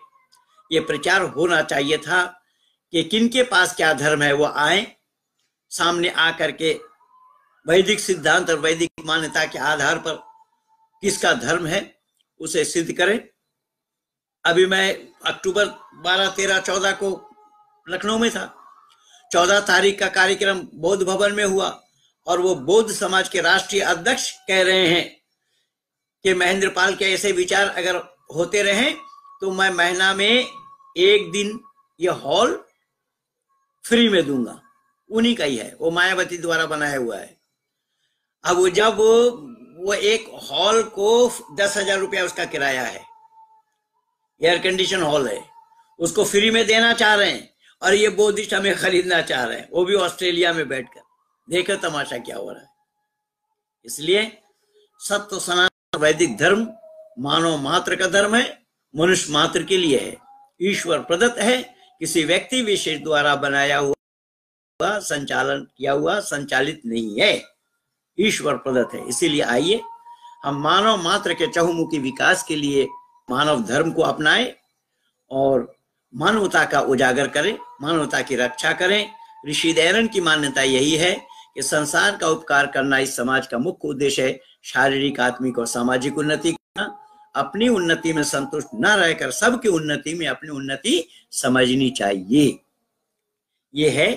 A: ये प्रचार होना चाहिए था कि किनके पास क्या धर्म है वो आए, सामने आकर के वैदिक सिद्धांत और वैदिक मान्यता के आधार पर किसका धर्म है उसे सिद्ध करें। अभी मैं अक्टूबर 12, 13, 14 को लखनऊ में था। 14 तारीख का कार्यक्रम बौद्ध भवन में हुआ और वो बौद्ध समाज के राष्ट्रीय अध्यक्ष कह रहे हैं कि महेंद्र पाल के ऐसे विचार अगर होते रहे तो मैं महीना में 1 दिन ये हॉल फ्री में दूंगा। उन्हीं का ही है, वो मायावती द्वारा बनाया हुआ है। अब वो जब वो एक हॉल को 10,000 रुपया उसका किराया है, एयर कंडीशन हॉल है, उसको फ्री में देना चाह रहे हैं और ये बौद्धिस्ट हमें खरीदना चाह रहे हैं, वो भी ऑस्ट्रेलिया में बैठकर। देखो तमाशा क्या हो रहा है। इसलिए सत्य सनातन वैदिक धर्म मानव मात्र का धर्म है, मनुष्य मात्र के लिए है, ईश्वर प्रदत्त है, किसी व्यक्ति विशेष द्वारा बनाया हुआ संचालन किया हुआ संचालित नहीं है, ईश्वर प्रदत्त है। इसीलिए आइए हम मानव मात्र के चहुमुखी विकास के लिए मानव धर्म को अपनाएं और मानवता का उजागर करें, मानवता की रक्षा करें। ऋषि दयानंद की मान्यता यही है कि संसार का उपकार करना इस समाज का मुख्य उद्देश्य है। शारीरिक, आत्मिक और सामाजिक उन्नति करना, अपनी उन्नति में संतुष्ट न रहकर सबकी उन्नति में अपनी उन्नति समझनी चाहिए। ये है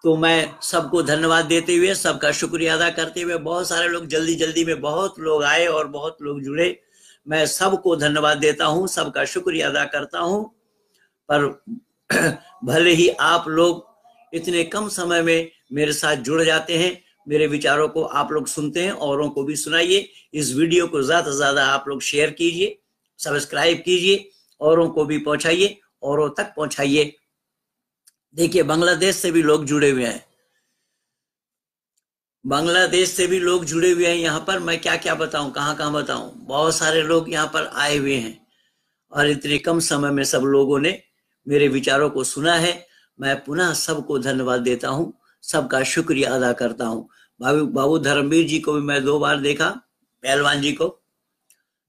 A: तो मैं सबको धन्यवाद देते हुए, सबका शुक्रिया अदा करते हुए, बहुत सारे लोग जल्दी जल्दी में बहुत लोग आए और बहुत लोग जुड़े, मैं सबको धन्यवाद देता हूं, सबका शुक्रिया अदा करता हूं। पर भले ही आप लोग इतने कम समय में मेरे साथ जुड़ जाते हैं, मेरे विचारों को आप लोग सुनते हैं, औरों को भी सुनाइए। इस वीडियो को ज्यादा से ज्यादा आप लोग शेयर कीजिए, सब्सक्राइब कीजिए, औरों को भी पहुंचाइए, औरों तक पहुंचाइए। देखिए, बांग्लादेश से भी लोग जुड़े हुए हैं, बांग्लादेश से भी लोग जुड़े हुए हैं। यहाँ पर मैं क्या क्या बताऊं, कहाँ कहाँ बताऊं, बहुत सारे लोग यहाँ पर आए हुए हैं और इतने कम समय में सब लोगों ने मेरे विचारों को सुना है। मैं पुनः सबको धन्यवाद देता हूं, सबका शुक्रिया अदा करता हूं। बाबू धर्मवीर जी को भी मैं 2 बार देखा, पहलवान जी को,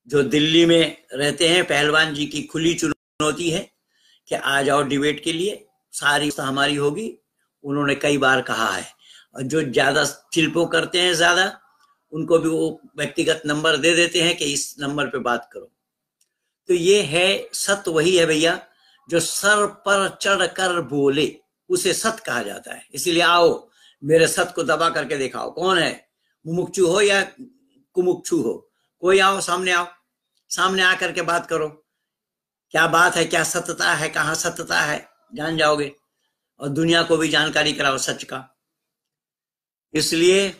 A: जो दिल्ली में रहते हैं। पहलवान जी की खुली चुनौती है कि आ जाओ डिबेट के लिए, सारी हमारी होगी, उन्होंने कई बार कहा है। और जो ज्यादा चिल्पो करते हैं ज्यादा, उनको भी वो व्यक्तिगत नंबर दे देते हैं कि इस नंबर पे बात करो। तो ये है, सत्य वही है भैया, जो सर पर चढ़ कर बोले उसे सत्य कहा जाता है। इसीलिए आओ, मेरे सत्य को दबा करके दिखाओ, कौन है, मुमुक्षु हो या कुमुक्षु हो, कोई आओ, सामने आओ, सामने आकर के बात करो, क्या बात है, क्या सत्यता है, कहाँ सत्यता है, जान जाओगे, और दुनिया को भी जानकारी कराओ सच का। इसलिए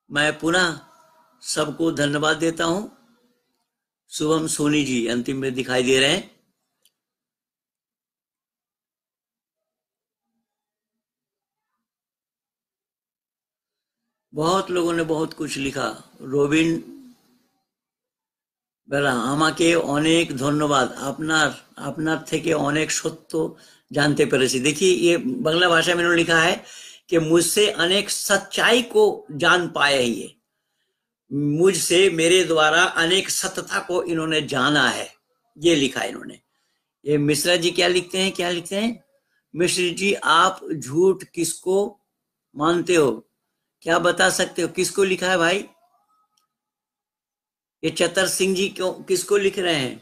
A: मैं पुनः सबको धन्यवाद देता हूं। शुभम सोनी जी अंतिम में दिखाई दे रहे हैं। बहुत लोगों ने बहुत कुछ लिखा। রবিন বেলা, আমাকে অনেক ধন্যবাদ, আপনার থেকে অনেক সত্য जानते পেরেছি। देखिए, ये बांग्ला भाषा में इन्होंने लिखा है कि मुझसे अनेक सच्चाई को जान पाए हैं, ये मुझसे, मेरे द्वारा अनेक सत्यता को इन्होंने जाना है, ये लिखा है इन्होंने। ये मिश्रा जी क्या लिखते हैं, क्या लिखते हैं, मिश्रा जी आप झूठ किसको मानते हो, क्या बता सकते हो, किसको लिखा है भाई? ये चतर सिंह जी क्यों, किसको लिख रहे हैं?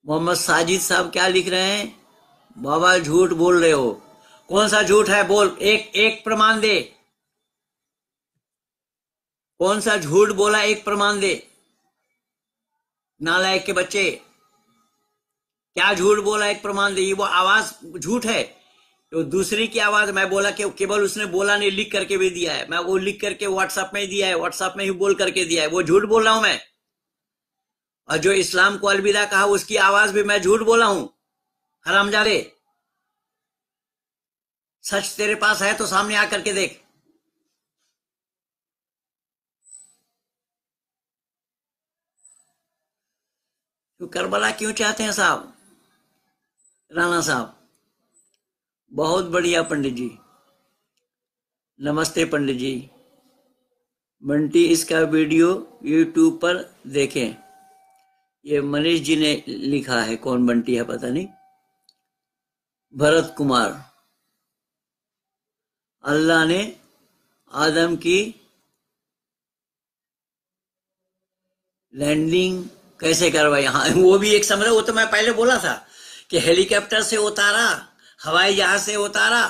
A: मोहम्मद साजिद साहब क्या लिख रहे हैं? बाबा झूठ बोल रहे हो, कौन सा झूठ है, बोल, एक प्रमाण दे, कौन सा झूठ बोला, एक प्रमाण दे, नालायक के बच्चे, क्या झूठ बोला, एक प्रमाण दे। ये वो आवाज झूठ है, तो दूसरी की आवाज मैं बोला कि केवल उसने बोला नहीं, लिख करके भी दिया है, मैं वो लिख करके व्हाट्सएप में ही दिया है, व्हाट्सएप में ही बोल करके दिया है, वो झूठ बोल रहा हूं मैं। और जो इस्लाम को अलविदा कहा उसकी आवाज भी मैं झूठ बोला हूं। हरामजादे, सच तेरे पास है तो सामने आकर के देख। तो करबला क्यों चाहते हैं साहब, राणा साहब? बहुत बढ़िया पंडित जी, नमस्ते पंडित जी। बंटी, इसका वीडियो यूट्यूब पर देखें। ये मनीष जी ने लिखा है, कौन बंटी है पता नहीं। भरत कुमार, अल्लाह ने आदम की लैंडिंग कैसे करवाई? हाँ, वो भी एक समझ, वो तो मैं पहले बोला था कि हेलीकॉप्टर से उतारा, हवाई जहाज से उतारा,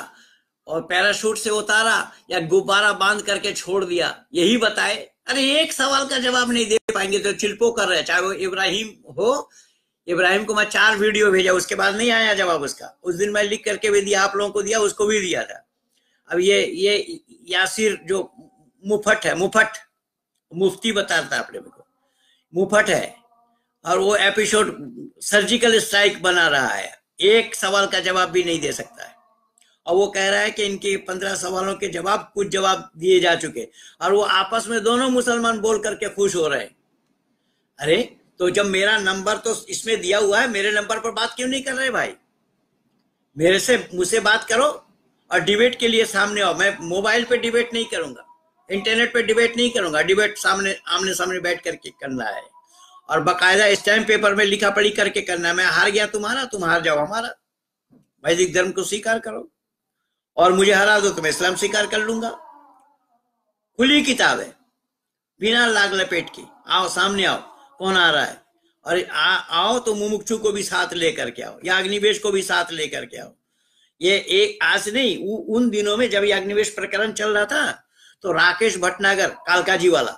A: और पैराशूट से उतारा, या गुब्बारा बांध करके छोड़ दिया, यही बताए। अरे एक सवाल का जवाब नहीं दे पाएंगे तो चिल्पो कर रहे, चाहे वो इब्राहिम हो। इब्राहिम को मैं 4 वीडियो भेजा, उसके बाद नहीं आया जवाब उसका। उस दिन मैं लिख करके भी दिया, आप लोगों को दिया, उसको भी दिया था। अब ये यासिर जो मुफट है, मुफट मुफ्ती बताता है अपने को, मुफट है, और वो एपिसोड सर्जिकल स्ट्राइक बना रहा है, एक सवाल का जवाब भी नहीं दे सकता है। और वो कह रहा है कि इनके 15 सवालों के जवाब, कुछ जवाब दिए जा चुके, और वो आपस में दोनों मुसलमान बोल करके खुश हो रहे हैं। अरे तो जब मेरा नंबर तो इसमें दिया हुआ है, मेरे नंबर पर बात क्यों नहीं कर रहे भाई? मुझसे बात करो और डिबेट के लिए सामने आओ। मैं मोबाइल पे डिबेट नहीं करूंगा, इंटरनेट पे डिबेट नहीं करूंगा, डिबेट सामने आमने सामने बैठ करके करना है, और बाकायदा स्टैम्प पेपर में लिखा पढ़ी करके करना है। मैं हार गया तुम्हारा, तुम हार जाओ हमारा। वैदिक धर्म को स्वीकार करो, और मुझे हरा दो तो मैं इस्लाम स्वीकार कर लूंगा। खुली किताब है, बिना लाग लपेट की। आओ, सामने आओ, कौन आ रहा है? और आओ तो मुमुक्षु को भी साथ लेकर के आओ, या अग्निवेश को भी साथ लेकर के आओ। ये एक आज नहीं, उन दिनों में जब ये अग्निवेश प्रकरण चल रहा था तो राकेश भटनागर कालकाजी वाला,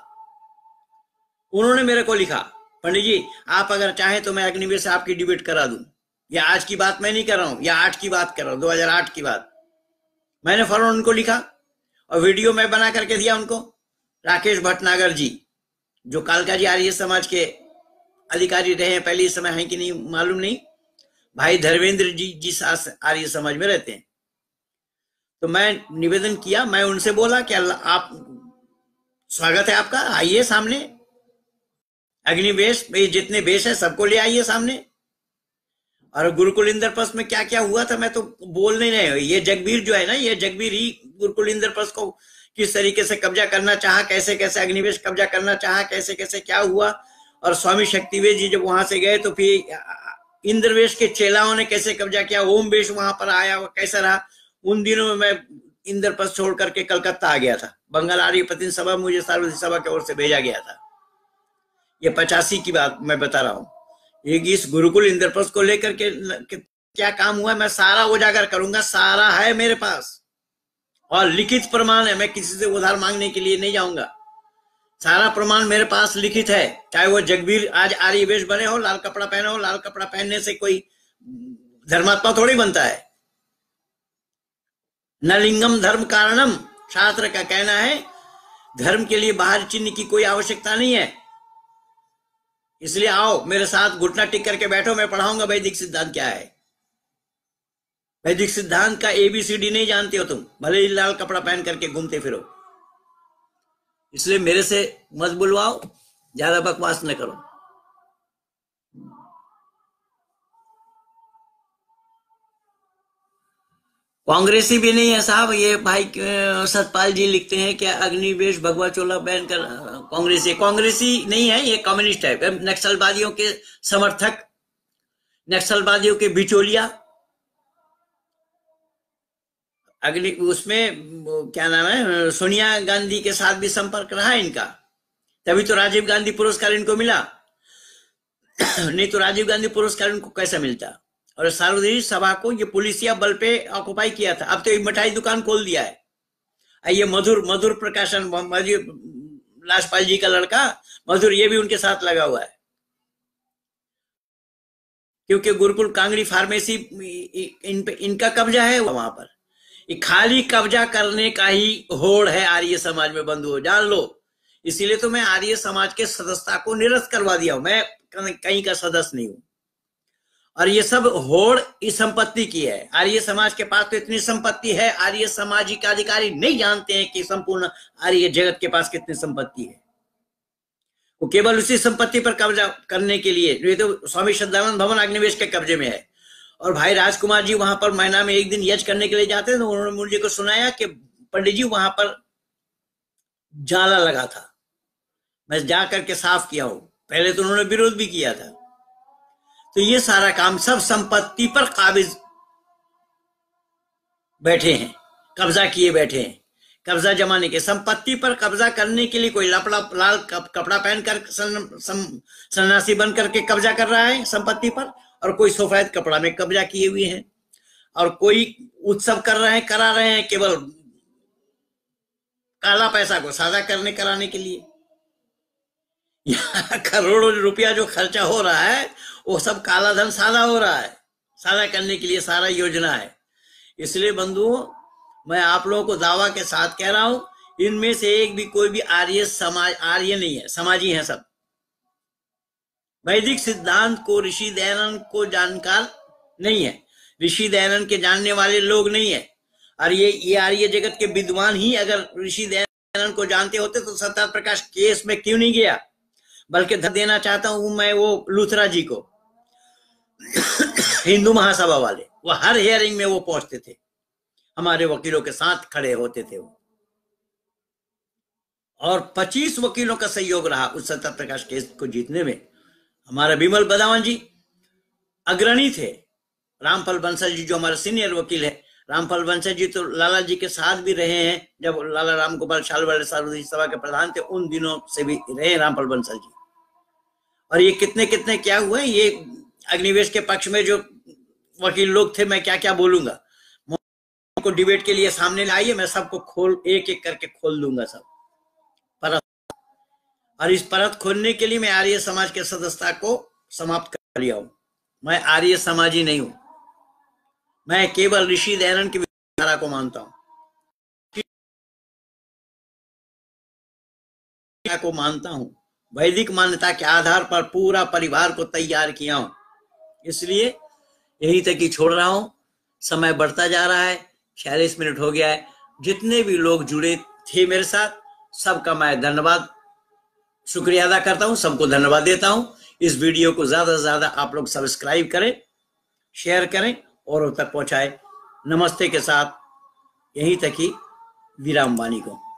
A: उन्होंने मेरे को लिखा, पंडित जी आप अगर चाहें तो मैं अग्निवेश से आपकी डिबेट करा दूं। ये आज की बात मैं नहीं कर रहा हूं, या 8 की बात कर रहा हूं, 2008 की बात। मैंने फौरन उनको लिखा और वीडियो मैं बना करके दिया उनको। राकेश भटनागर जी जो कालकाजी आर्य समाज के अधिकारी रहे हैं, पहले इस समय है कि नहीं मालूम नहीं, भाई धर्मेंद्र जी जिस आर्य समाज में रहते हैं। तो मैं निवेदन किया, मैं उनसे बोला कि आप स्वागत है आपका, आइए सामने, अग्निवेश में जितने वेश है सबको ले आइए सामने। और गुरुकुल इंद्रप्रस्थ में क्या क्या हुआ था मैं तो बोल नहीं रहे। ये जगबीर जो है ना, ये जगबीर ही गुरुकुल इंद्रप्रस्थ को किस तरीके से कब्जा करना चाहा, कैसे कैसे अग्निवेश कब्जा करना चाहा, कैसे कैसे क्या हुआ। और स्वामी शक्तिवेद जी जब वहां से गए तो फिर इंद्रवेश के चेलाओं ने कैसे कब्जा किया, ओम वेश वहां पर आया, वो कैसा रहा। उन दिनों में मैं इंद्रप्रस्थ छोड़ करके कलकत्ता आ गया था, बंगाल आर्य प्रतिनिधि सभा मुझे सार्वजनिक सभा की ओर से भेजा गया था। ये 85 की बात मैं बता रहा हूँ। इस गुरुकुल इंद्रप्रस्थ को लेकर के क्या काम हुआ मैं सारा उजागर करूंगा, सारा है मेरे पास और लिखित प्रमाण है। मैं किसी से उधार मांगने के लिए नहीं जाऊंगा, सारा प्रमाण मेरे पास लिखित है। चाहे वो जगबीर आज आर्य वेश बने हो, लाल कपड़ा पहने हो, लाल कपड़ा पहनने से कोई धर्मात्मा थोड़ी बनता है। न लिंगम धर्म कारणम, शास्त्र का कहना है धर्म के लिए बाहर चिन्ह की कोई आवश्यकता नहीं है। इसलिए आओ मेरे साथ घुटना टिक करके बैठो, मैं पढ़ाऊंगा वैदिक सिद्धांत क्या है। वैदिक सिद्धांत का ABCD नहीं जानते हो तुम, भले ही लाल कपड़ा पहन करके घूमते फिरो। इसलिए मेरे से मत बुलवाओ, ज्यादा बकवास न करो। कांग्रेसी भी नहीं है साहब, ये भाई सतपाल जी लिखते हैं कि अग्निवेश भगवा चोला बैन कर। कांग्रेसी नहीं है, ये कम्युनिस्ट है, नक्सलवादियों के समर्थक, नक्सलवादियों के बिचौलिया। अगली उसमें क्या नाम है, सोनिया गांधी के साथ भी संपर्क रहा इनका, तभी तो राजीव गांधी पुरस्कार इनको मिला। नहीं तो राजीव गांधी पुरस्कार इनको कैसा मिलता। और सार्वजनिक सभा को ये पुलिसिया बल पे ऑक्युपाई किया था। अब तो एक मिठाई दुकान खोल दिया है। ये मधुर प्रकाशन, लाजपाल जी का लड़का मधुर, ये भी उनके साथ लगा हुआ है, क्योंकि गुरुकुल कांगड़ी फार्मेसी इनका कब्जा है वहां पर। ये खाली कब्जा करने का ही होड़ है आर्य समाज में, बंधुओं जान लो। इसीलिए तो मैं आर्य समाज के सदस्यता को निरस्त करवा दिया हूं, मैं कहीं का सदस्य नहीं हूं। और ये सब होड़ इस संपत्ति की है। आर्य समाज के पास तो इतनी संपत्ति है, आर्य समाजी के अधिकारी नहीं जानते हैं कि संपूर्ण आर्य जगत के पास कितनी संपत्ति है। वो केवल उसी संपत्ति पर कब्जा करने के लिए, ये तो स्वामी श्रद्धानंद भवन अग्निवेश के कब्जे में है। और भाई राजकुमार जी वहां पर महीना में एक दिन यज्ञ करने के लिए जाते हैं, तो उन्होंने मुझे को सुनाया कि पंडित जी वहां पर जाला लगा था, मैं जा करके साफ किया हूं। पहले तो उन्होंने विरोध भी किया था। तो ये सारा काम सब संपत्ति पर काबिज बैठे हैं, कब्जा किए बैठे हैं। कब्जा जमाने के, संपत्ति पर कब्जा करने के लिए कोई लाल कपड़ा पहनकर सन्यासी बन करके कब्जा कर रहा है संपत्ति पर, और कोई सफेद कपड़ा में कब्जा किए हुए हैं, और कोई उत्सव करा रहे हैं केवल काला पैसा को सादा कराने के लिए। करोड़ों रुपया जो खर्चा हो रहा है वो सब काला धन सादा हो रहा है, सादा करने के लिए सारा योजना है। इसलिए बंधुओं मैं आप लोगों को दावा के साथ कह रहा हूं, इनमें से एक भी कोई भी आर्य नहीं है, समाजी है सब। वैदिक सिद्धांत को ऋषि दयानंद को जानकार नहीं है, ऋषि दयानंद के जानने वाले लोग नहीं है। और ये आर्य जगत के विद्वान ही अगर ऋषि दयानंद को जानते होते तो सत्यार्थ प्रकाश केस में क्यों नहीं गया। बल्कि देना चाहता हूं मैं वो लूथरा जी को, हिंदू महासभा वाले, वो हर हियरिंग में वो पहुंचते थे, हमारे वकीलों के साथ खड़े होते थे वो, और 25 वकीलों का सहयोग रहा उस सत्यार्थ प्रकाश केस को जीतने में। हमारा विमल बदावन जी अग्रणी थे। रामफल बंसल जी जो हमारे सीनियर वकील है, रामफल बंसल जी तो लाला जी के साथ भी रहे हैं, जब लाला राम गोपाल शाल वाले सार्वजनिक सभा के प्रधान थे उन दिनों से भी रहे रामफल बंसल जी। और ये कितने कितने क्या हुए, ये अग्निवेश के पक्ष में जो वकील लोग थे, मैं क्या क्या बोलूंगा, को डिबेट के लिए सामने लाइए, मैं सबको खोल एक एक करके खोल दूंगा सब परत। और इस परत खोलने के लिए मैं आर्य समाज के सदस्यता को समाप्त कर लिया हूं। मैं आर्य समाजी नहीं हूं, मैं केवल ऋषि दयानंद की विचारधारा को मानता हूं, को मानता हूं, वैदिक मान्यता के आधार पर पूरा परिवार को तैयार किया हूं। इसलिए यहीं तक ही छोड़ रहा हूं, समय बढ़ता जा रहा है, 46 मिनट हो गया है। जितने भी लोग जुड़े थे मेरे साथ, सबका मैं धन्यवाद शुक्रिया अदा करता हूं, सबको धन्यवाद देता हूं। इस वीडियो को ज्यादा से ज्यादा आप लोग सब्सक्राइब करें, शेयर करें और तक पहुंचाएं। नमस्ते के साथ यहीं तक ही विराम वाणी को।